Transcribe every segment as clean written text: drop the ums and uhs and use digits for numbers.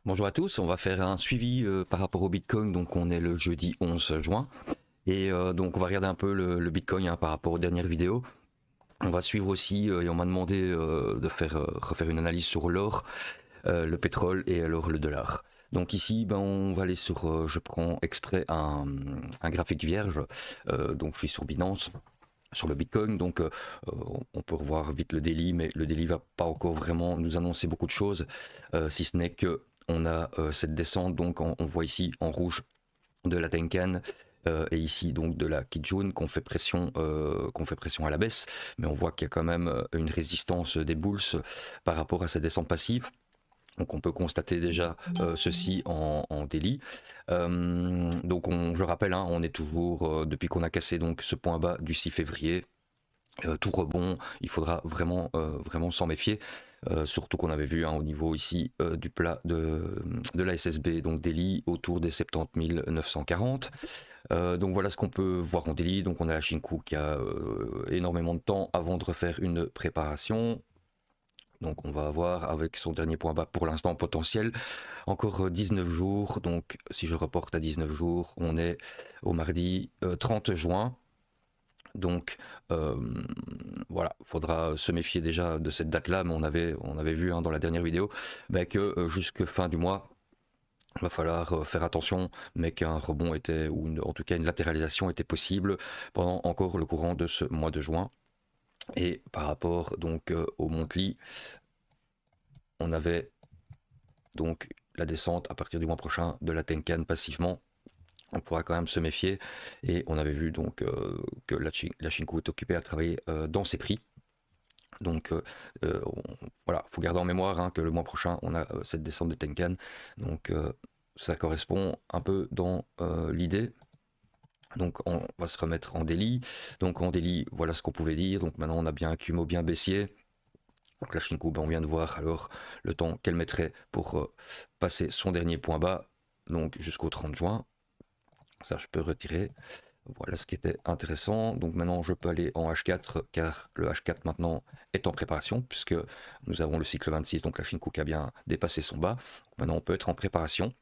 Bonjour à tous, on va faire un suivi par rapport au Bitcoin, donc on est le jeudi 11 juin, et donc on va regarder un peu le Bitcoin par rapport aux dernières vidéos. On va suivre aussi, et on m'a demandé de refaire une analyse sur l'or, le pétrole et alors le dollar. Donc ici, on va aller sur, je prends exprès un graphique vierge, donc je suis sur Binance, sur le Bitcoin, donc on peut revoir vite le daily, mais le daily va pas encore vraiment nous annoncer beaucoup de choses, si ce n'est que on a cette descente, donc on voit ici en rouge de la Tenkan, et ici donc de la Kijun qu'on fait pression à la baisse, mais on voit qu'il y a quand même une résistance des bulls par rapport à cette descente passive. Donc on peut constater déjà ceci en daily. Donc je rappelle, hein, on est toujours, depuis qu'on a cassé donc ce point bas du 6 février, tout rebond, il faudra vraiment s'en méfier. Surtout qu'on avait vu, hein, au niveau ici du plat de la SSB, donc daily autour des 70 940. Donc voilà ce qu'on peut voir en daily. Donc on a la Shinku qui a énormément de temps avant de refaire une préparation. Donc on va avoir avec son dernier point bas pour l'instant potentiel encore 19 jours. Donc si je reporte à 19 jours, on est au mardi 30 juin. Donc voilà, faudra se méfier déjà de cette date-là, mais on avait vu, hein, dans la dernière vidéo, que jusque fin du mois, il va falloir faire attention, mais qu'un rebond était, ou en tout cas une latéralisation était possible pendant encore le courant de ce mois de juin. Et par rapport donc au Montly, on avait donc la descente à partir du mois prochain de la Tenkan passivement. On pourra quand même se méfier, et on avait vu donc que la Shinku est occupée à travailler dans ses prix. Donc voilà, il faut garder en mémoire, hein, que le mois prochain, on a cette descente de Tenkan. Donc ça correspond un peu dans l'idée. Donc on va se remettre en daily. Donc en daily, voilà ce qu'on pouvait dire. Donc maintenant on a bien un Kumo bien baissier. Donc la Shinku, on vient de voir alors le temps qu'elle mettrait pour passer son dernier point bas, donc jusqu'au 30 juin. Ça, je peux retirer. Voilà ce qui était intéressant. Donc maintenant, je peux aller en H4, car le H4 maintenant est en préparation, puisque nous avons le cycle 26, donc la Shinku qui a bien dépassé son bas. Maintenant, on peut être en préparation.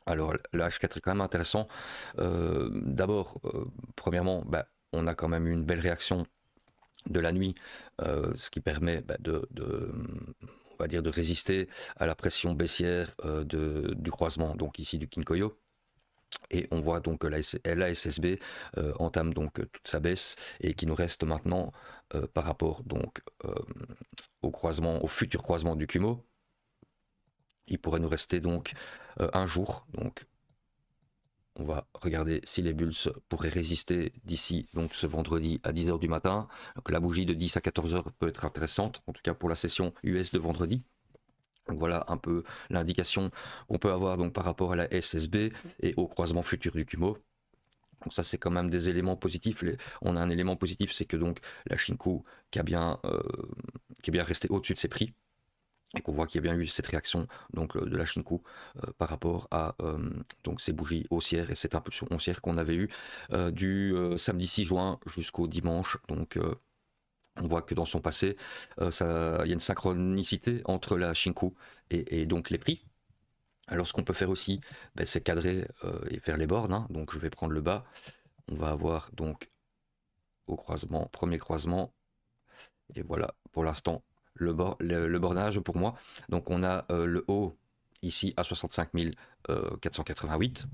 Alors, le H4 est quand même intéressant. D'abord, premièrement, on a quand même eu une belle réaction de la nuit, ce qui permet on va dire, de résister à la pression baissière du croisement, donc ici du Kinkoyo. Et on voit donc que la SSB entame donc toute sa baisse, et qui nous reste maintenant par rapport donc au futur croisement du Kumo. Il pourrait nous rester donc un jour. Donc on va regarder si les bulles pourraient résister d'ici donc ce vendredi à 10h du matin. Donc la bougie de 10 à 14h peut être intéressante, en tout cas pour la session US de vendredi. Donc voilà un peu l'indication qu'on peut avoir donc par rapport à la SSB et au croisement futur du Kumo. Donc ça, c'est quand même des éléments positifs. On a un élément positif, c'est que donc la Shinku qui est bien resté au-dessus de ses prix, et qu'on voit qu'il y a bien eu cette réaction donc de la Shinku par rapport à donc ces bougies haussières et cette impulsion haussière qu'on avait eu du samedi 6 juin jusqu'au dimanche. Donc on voit que dans son passé, il y a une synchronicité entre la Shinku et donc les prix. Alors ce qu'on peut faire aussi, c'est cadrer et faire les bornes, hein. Donc je vais prendre le bas. On va avoir donc au croisement, premier croisement, et voilà pour l'instant le bornage pour moi. Donc on a le haut ici à 65 488.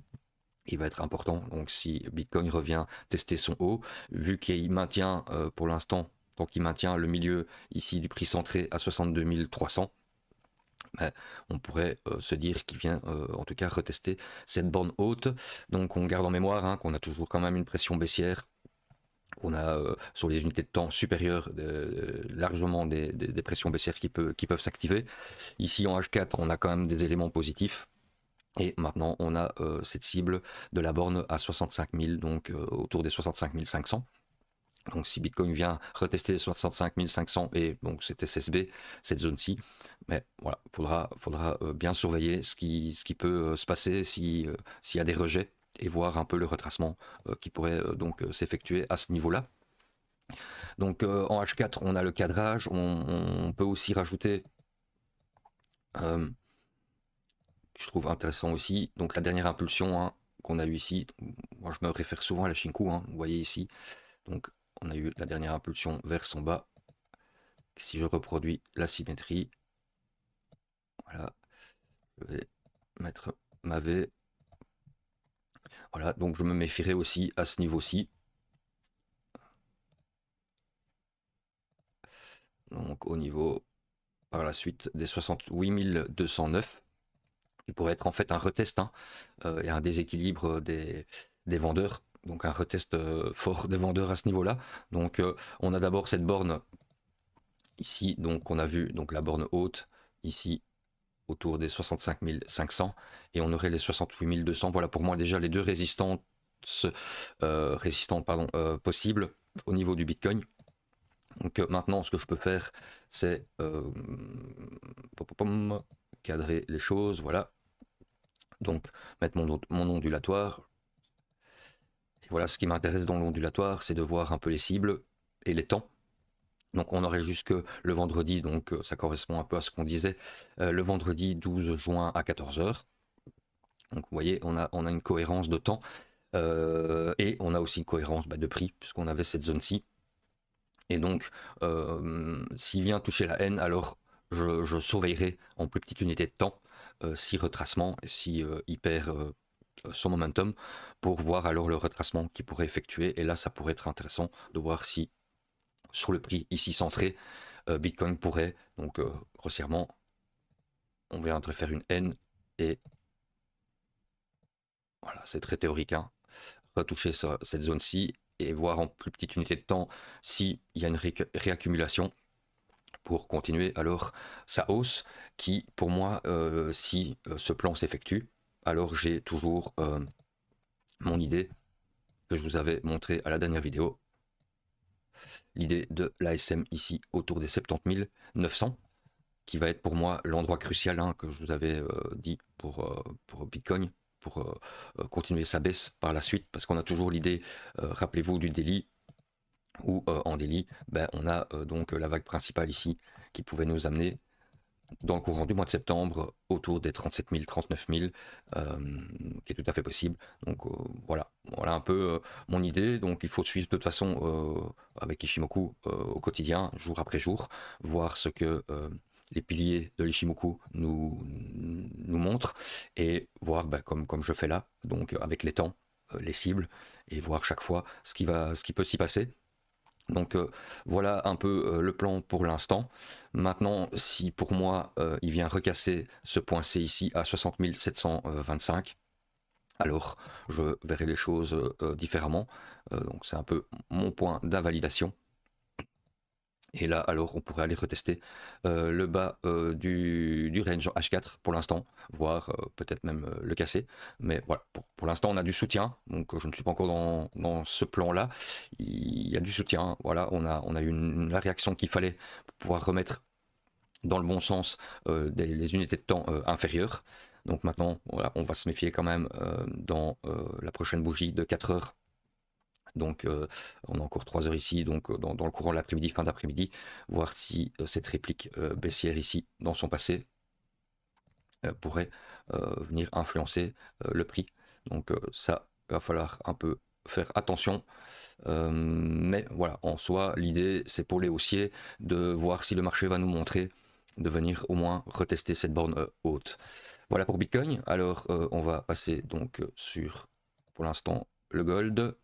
Il va être important, donc si Bitcoin revient tester son haut, vu qu'il maintient pour l'instant, donc il maintient le milieu ici du prix centré à 62 300, on pourrait se dire qu'il vient en tout cas retester cette borne haute. Donc on garde en mémoire, hein, qu'on a toujours quand même une pression baissière. On a sur les unités de temps supérieures largement des pressions baissières qui peuvent s'activer. Ici en H4, on a quand même des éléments positifs. Et maintenant, on a cette cible de la borne à 65 000, donc autour des 65 500. Donc si Bitcoin vient retester les 65 500 et donc cette SSB, cette zone-ci, mais voilà, faudra bien surveiller ce qui peut se passer s'il y a des rejets, et voir un peu le retracement qui pourrait donc s'effectuer à ce niveau-là. Donc en H4, on a le cadrage, on peut aussi rajouter que je trouve intéressant aussi. Donc la dernière impulsion hein, qu'on a eu ici, moi je me réfère souvent à la Shinku, hein, vous voyez ici. Donc on a eu la dernière impulsion vers son bas. Si je reproduis la symétrie, voilà, je vais mettre ma V. Voilà, donc je me méfierai aussi à ce niveau-ci. Donc au niveau, par la suite, des 68 209, qui pourrait être en fait un retest hein, et un déséquilibre des vendeurs. Donc un retest fort des vendeurs à ce niveau-là. Donc on a d'abord cette borne ici, donc on a vu donc la borne haute ici autour des 65 500 et on aurait les 68 200. Voilà pour moi déjà les deux résistantes possibles au niveau du Bitcoin. Donc maintenant ce que je peux faire c'est cadrer les choses, voilà. Donc mettre mon ondulatoire. Et voilà, ce qui m'intéresse dans l'ondulatoire, c'est de voir un peu les cibles et les temps. Donc on aurait jusque le vendredi, donc ça correspond un peu à ce qu'on disait, le vendredi 12 juin à 14h. Donc vous voyez, on a une cohérence de temps et on a aussi une cohérence de prix, puisqu'on avait cette zone-ci. Et donc, s'il vient toucher la haine, alors je surveillerai en plus petite unité de temps, si retracement, si il perd son momentum, pour voir alors le retracement qu'il pourrait effectuer. Et là, ça pourrait être intéressant de voir si, sur le prix ici centré, Bitcoin pourrait, donc grossièrement, on viendrait faire une haine et voilà, c'est très théorique, hein, retoucher cette zone-ci et voir en plus petite unité de temps s'il y a une réaccumulation pour continuer alors sa hausse qui, pour moi, si ce plan s'effectue, alors j'ai toujours mon idée que je vous avais montré à la dernière vidéo, l'idée de l'ASM ici autour des 70 900, qui va être pour moi l'endroit crucial hein, que je vous avais dit pour Bitcoin, pour continuer sa baisse par la suite, parce qu'on a toujours l'idée, rappelez-vous, du daily, où en daily, ben, on a donc la vague principale ici, qui pouvait nous amener dans le courant du mois de septembre autour des 37 000, 39 000, qui est tout à fait possible. Donc voilà un peu mon idée. Donc il faut suivre de toute façon avec Ishimoku au quotidien, jour après jour, voir ce que les piliers de l'Ishimoku nous montrent et voir comme je fais là, donc avec les temps, les cibles, et voir chaque fois ce qui peut s'y passer. Donc voilà un peu le plan pour l'instant. Maintenant, si pour moi il vient recasser ce point C ici à 60 725, alors je verrai les choses différemment. Donc c'est un peu mon point d'invalidation. Et là, alors, on pourrait aller retester le bas du range H4 pour l'instant, voire peut-être même le casser. Mais voilà, pour l'instant, on a du soutien. Donc, je ne suis pas encore dans ce plan-là. Il y a du soutien. Voilà, on a eu la réaction qu'il fallait pour pouvoir remettre dans le bon sens les unités de temps inférieures. Donc maintenant, voilà, on va se méfier quand même dans la prochaine bougie de 4 heures. Donc on a encore 3 heures ici, donc dans le courant de l'après-midi, fin d'après-midi, voir si cette réplique baissière ici, dans son passé, pourrait venir influencer le prix. Donc ça, il va falloir un peu faire attention. Mais voilà, en soi, l'idée, c'est pour les haussiers de voir si le marché va nous montrer de venir au moins retester cette borne haute. Voilà pour Bitcoin. Alors on va passer donc sur, pour l'instant, le gold.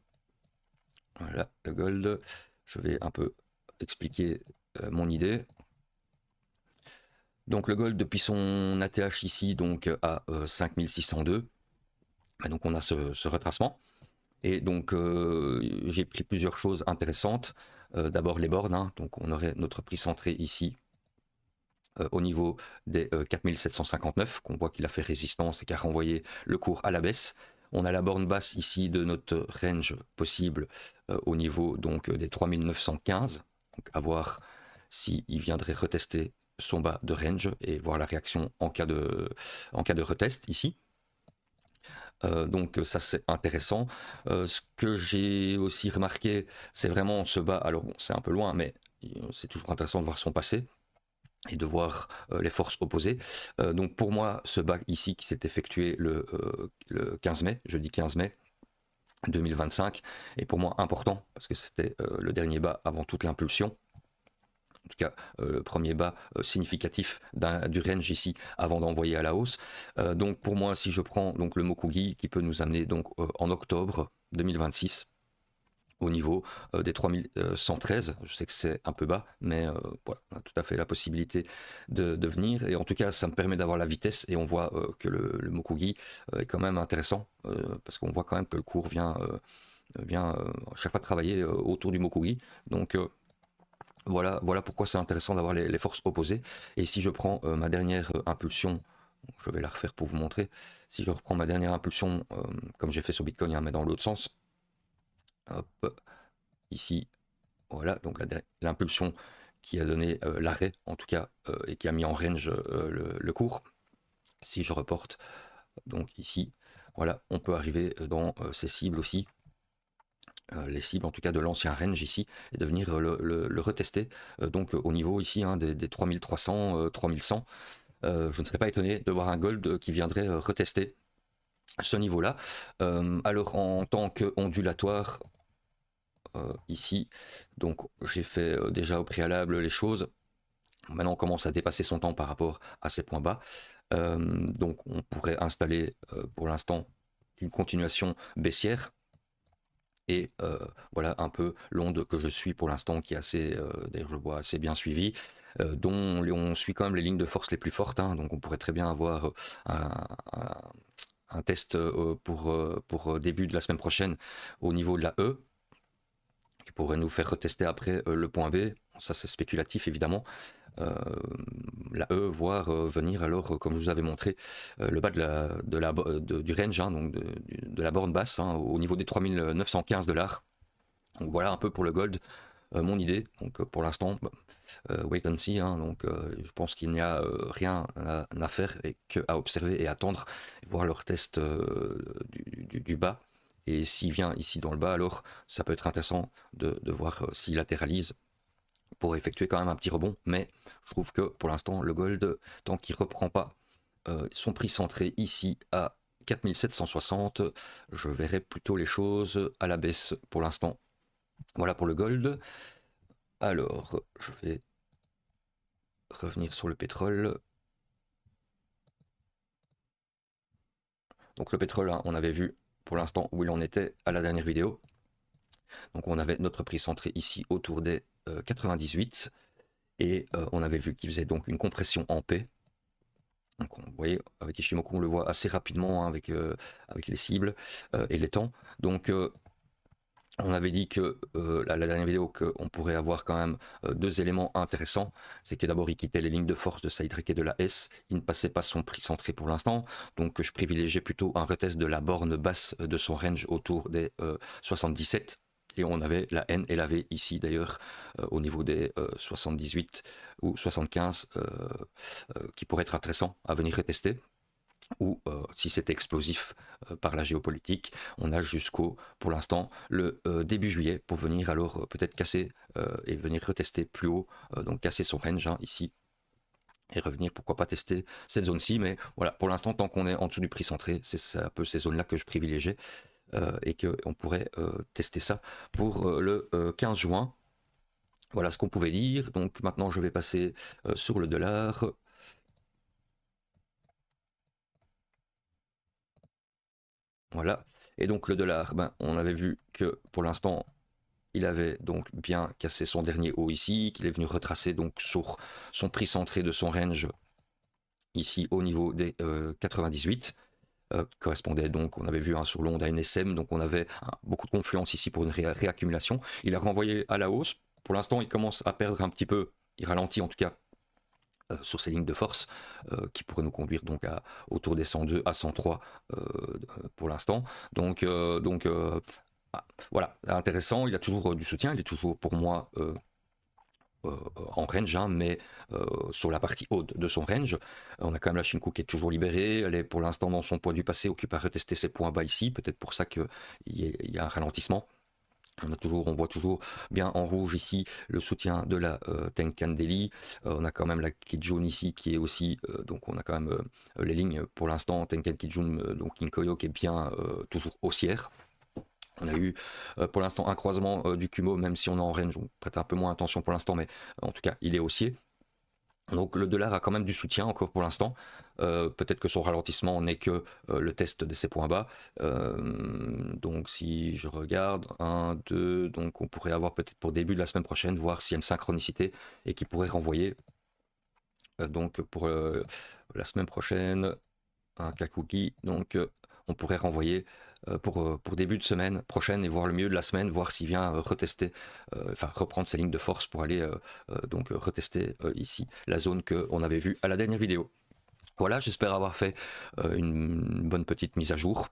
Voilà, le gold, je vais un peu expliquer mon idée. Donc le gold depuis son ATH ici donc à 5602, donc on a ce retracement. Et donc j'ai pris plusieurs choses intéressantes. D'abord les bornes, hein, donc on aurait notre prix centré ici au niveau des 4759, qu'on voit qu'il a fait résistance et qui a renvoyé le cours à la baisse. On a la borne basse ici de notre range possible au niveau donc des 3915, donc à voir s'il viendrait retester son bas de range et voir la réaction en cas de retest ici. Donc ça c'est intéressant. Ce que j'ai aussi remarqué, c'est vraiment ce bas, alors bon c'est un peu loin, mais c'est toujours intéressant de voir son passé. et de voir les forces opposées. Donc pour moi, ce bas ici qui s'est effectué le 15 mai, jeudi 15 mai 2025, est pour moi important parce que c'était le dernier bas avant toute l'impulsion. En tout cas, le premier bas significatif du range ici avant d'envoyer à la hausse. Donc pour moi, si je prends donc le Mokugi qui peut nous amener donc en octobre 2026 au niveau des 3113. Je sais que c'est un peu bas, mais voilà, on a tout à fait la possibilité de venir. Et en tout cas, ça me permet d'avoir la vitesse et on voit que le Mokugi est quand même intéressant parce qu'on voit quand même que le cours vient à chaque fois travailler autour du Mokugi. Donc voilà pourquoi c'est intéressant d'avoir les forces opposées. Et si je prends ma dernière impulsion, je vais la refaire pour vous montrer. Si je reprends ma dernière impulsion, comme j'ai fait sur Bitcoin, hein, mais dans l'autre sens, hop, ici, voilà, donc l'impulsion qui a donné l'arrêt, en tout cas, et qui a mis en range le cours. Si je reporte, donc ici, voilà, on peut arriver dans ces cibles aussi, les cibles en tout cas de l'ancien range ici, et de venir le retester, donc au niveau ici hein, des 3300, 3100. Je ne serais pas étonné de voir un gold qui viendrait retester ce niveau-là. Alors en tant qu'ondulatoire, ici, donc j'ai fait déjà au préalable les choses. Maintenant on commence à dépasser son temps par rapport à ces points bas. Donc on pourrait installer pour l'instant une continuation baissière. Et voilà un peu l'onde que je suis pour l'instant qui est assez, d'ailleurs je vois assez bien suivie, dont on suit quand même les lignes de force les plus fortes, hein, donc on pourrait très bien avoir un test pour début de la semaine prochaine au niveau de la E, qui pourrait nous faire retester après le point B, ça c'est spéculatif évidemment, la E, voire venir alors, comme je vous avais montré, le bas du range, hein, donc de la borne basse, hein, au niveau des 3915 $. Donc voilà un peu pour le gold, mon idée. Donc pour l'instant, wait and see, hein, donc je pense qu'il n'y a rien à faire et qu'à observer et attendre, et voir leur test du bas. Et s'il vient ici dans le bas, alors ça peut être intéressant de voir s'il latéralise pour effectuer quand même un petit rebond, mais je trouve que pour l'instant le gold, tant qu'il reprend pas son prix centré ici à 4760, je verrai plutôt les choses à la baisse pour l'instant. Voilà pour le gold. Alors je vais revenir sur le pétrole. Donc le pétrole, hein, on avait vu pour l'instant où il en était à la dernière vidéo. Donc on avait notre prix centré ici autour des 98 et on avait vu qu'il faisait donc une compression en P. Donc, vous voyez, avec Ishimoku, on le voit assez rapidement hein, avec les cibles et les temps. Donc, on avait dit que la dernière vidéo qu'on pourrait avoir quand même deux éléments intéressants. C'est que d'abord, il quittait les lignes de force de Sidetrack et de la S. Il ne passait pas son prix centré pour l'instant. Donc, je privilégiais plutôt un retest de la borne basse de son range autour des 77. Et on avait la N et la V ici d'ailleurs au niveau des 78 ou 75 qui pourraient être intéressants à venir retester. Ou si c'est explosif par la géopolitique, on a jusqu'au, pour l'instant, le début juillet pour venir alors peut-être casser et venir retester plus haut, donc casser son range hein, ici et revenir, pourquoi pas tester cette zone-ci, mais voilà, pour l'instant, tant qu'on est en dessous du prix centré, c'est un peu ces zones-là que je privilégiais et qu'on pourrait tester ça pour le 15 juin. Voilà ce qu'on pouvait dire. Donc maintenant, je vais passer sur le dollar. Voilà. Et donc le dollar, ben, on avait vu que pour l'instant, il avait donc bien cassé son dernier haut ici, qu'il est venu retracer donc sur son prix centré de son range ici au niveau des 98. Qui correspondait donc, on avait vu sur l'onde à une SM, donc on avait beaucoup de confluence ici pour une réaccumulation. Il a renvoyé à la hausse. Pour l'instant, il commence à perdre un petit peu, il ralentit en tout cas sur ces lignes de force qui pourraient nous conduire donc autour des 102 à 103 pour l'instant. Donc voilà, intéressant, il a toujours du soutien, il est toujours pour moi en range, hein, mais sur la partie haute de son range. On a quand même la Shinku qui est toujours libérée, elle est pour l'instant dans son poids du passé, occupe à retester ses points bas ici, peut-être pour ça qu'il y a un ralentissement. On voit toujours bien en rouge ici le soutien de la Tenkan Daily. On a quand même la Kijun ici qui est aussi, donc on a quand même les lignes pour l'instant, Tenkan Kijun, donc Kinkoyo qui est bien toujours haussière. On a eu pour l'instant un croisement du Kumo, même si on est en range, on prête un peu moins attention pour l'instant, mais en tout cas il est haussier. Donc le dollar a quand même du soutien encore pour l'instant. Peut-être que son ralentissement n'est que le test de ses points bas. Donc si je regarde 1, 2, donc on pourrait avoir peut-être pour début de la semaine prochaine, voir s'il y a une synchronicité et qui pourrait renvoyer. Donc pour la semaine prochaine, un Kakugi, donc on pourrait renvoyer pour début de semaine prochaine et voir le milieu de la semaine, voir s'il vient retester, enfin reprendre ses lignes de force pour aller donc retester ici la zone qu'on avait vue à la dernière vidéo. Voilà, j'espère avoir fait une bonne petite mise à jour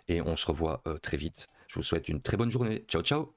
et on se revoit très vite. Je vous souhaite une très bonne journée. Ciao ciao.